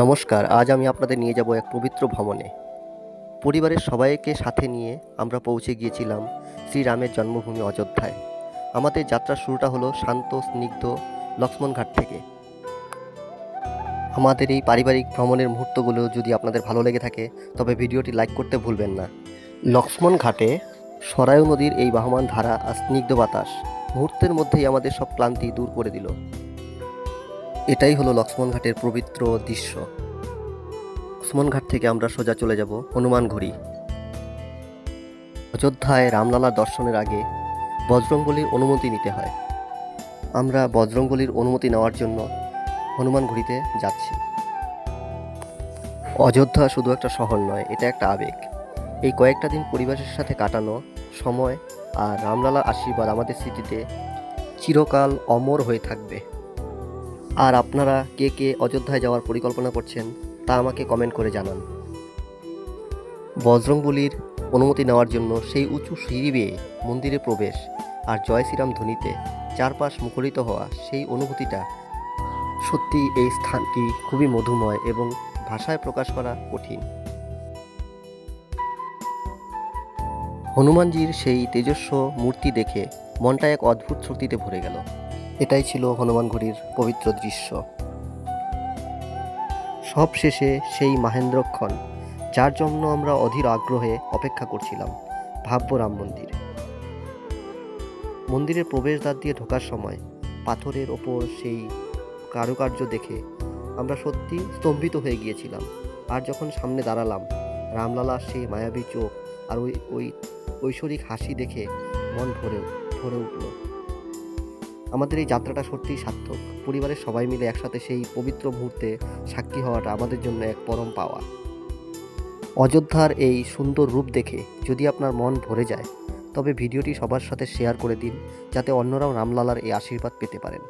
নমস্কার, আজ আমি আপনাদের নিয়ে যাব এক পবিত্র ভ্রমণে। পরিবারের সবাইকে সাথে নিয়ে আমরা পৌঁছে গিয়েছিলাম শ্রীরামের জন্মভূমি অযোধ্যায়। আমাদের যাত্রার শুরুটা হলো শান্ত স্নিগ্ধ লক্ষ্মণঘাট থেকে। আমাদের এই পারিবারিক ভ্রমণের মুহূর্তগুলো যদি আপনাদের ভালো লেগে থাকে তবে ভিডিওটি লাইক করতে ভুলবেন না। লক্ষ্মণঘাটে সরায়ু নদীর এই বহমান ধারা আর স্নিগ্ধ বাতাস মুহূর্তের মধ্যেই আমাদের সব ক্লান্তি দূর করে দিল। এটাই হলো লক্ষ্মণঘাটের পবিত্র দৃশ্য। লক্ষ্মণঘাট থেকে আমরা সোজা চলে যাব হনুমানঘড়ি। অযোধ্যায় রামলালার দর্শনের আগে বজরংবলীর অনুমতি নিতে হয়। আমরা বজরংবলীর অনুমতি নেওয়ার জন্য হনুমানঘড়িতে যাচ্ছি। অযোধ্যা শুধু একটা শহর নয়, এটা একটা আবেগ। এই কয়েকটা দিন পরিবারের সাথে কাটানো সময় আর রামলালার আশীর্বাদ আমাদের স্মৃতিতে চিরকাল অমর হয়ে থাকবে। আর আপনারা কে কে অযোধ্যায় যাওয়ার পরিকল্পনা করছেন তা আমাকে কমেন্ট করে জানান। বজরংবলীর অনুমতি নেওয়ার জন্য সেই উঁচু সিঁড়ি বেয়ে মন্দিরে প্রবেশ আর জয় শ্রীরাম ধ্বনিতে চারপাশ মুখরিত হওয়া সেই অনুভূতিটা সত্যি এই স্থানটি খুবই মধুময় এবং ভাষায় প্রকাশ করা কঠিন। হনুমানজির সেই তেজস্ব মূর্তি দেখে মনটা এক অদ্ভুত শক্তিতে ভরে গেল। এটাই ছিল হনুমানঘড়ির পবিত্র দৃশ্য। সব শেষে সেই মাহেন্দ্রক্ষণ যার জন্য আমরা অধীর আগ্রহে অপেক্ষা করছিলাম, ভাব্য রাম মন্দির। মন্দিরের প্রবেশদ্বার দিয়ে ঢোকার সময় পাথরের ওপর সেই কারুকার্য দেখে আমরা সত্যি স্তম্ভিত হয়ে গিয়েছিলাম। আর যখন সামনে দাঁড়ালাম, রামলালার সেই মায়াবী চোখ আর ওই ঐশ্বরিক হাসি দেখে মন ভরে উঠল। আমাদের এই যাত্রাটা সত্যিই সার্থক। পরিবারের সবাই মিলে একসাথে সেই পবিত্র মুহূর্তে সাক্ষী হওয়াটা আমাদের জন্য এক পরম পাওয়া। অযোধ্যার এই সুন্দর রূপ দেখে যদি আপনার মন ভরে যায় তবে ভিডিওটি সবার সাথে শেয়ার করে দিন, যাতে অন্যরাও রামলালার এই আশীর্বাদ পেতে পারেন।